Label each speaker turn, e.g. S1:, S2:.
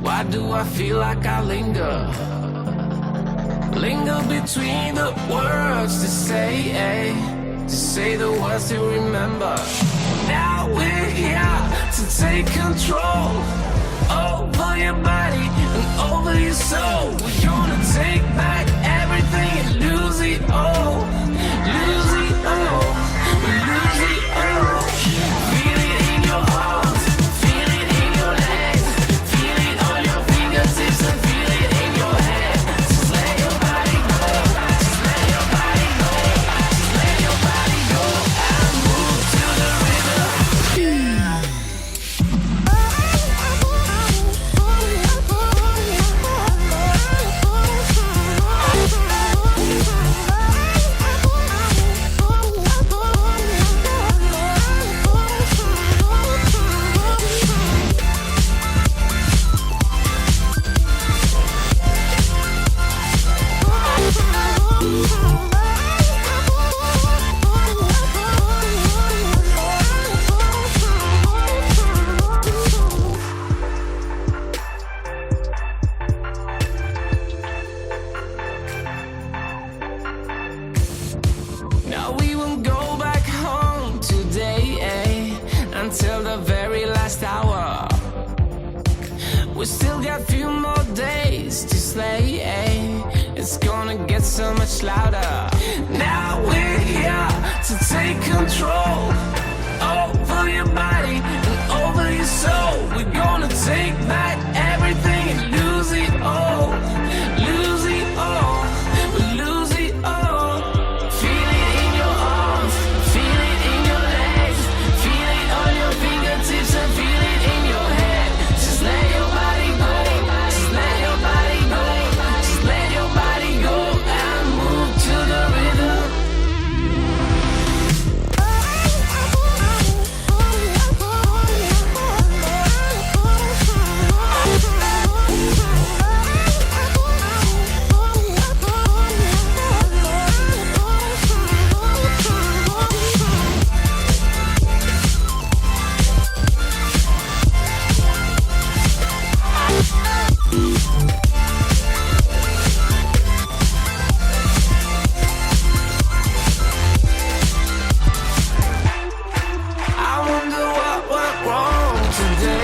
S1: Why do I feel like I linger? Linger between the words to say the words to remember. Now we're here to take control over your body and over your soul. We're gonna take back everything and lose it all. Lose it all. Lose it all. Feel it in your arms, feel it in your legs, feel it on your fingertips and feel it in your head. Just let your body go, just let your body go, just let your body go and move to the rhythm. Now we won't go back home today, until the very last hour. We still got few more days to slay, it's gonna get so much louder. Now we're here to take control over your body and over your soul. We're gonna take back everything and lose it all. Lose it all. Lose it all. Feel it in your arms, feel it in your legs, feel it on your fingertips and feel it in your head. Just let your body go, just let your body go, just let your body go and move to the rhythm. I wonder what went wrong today.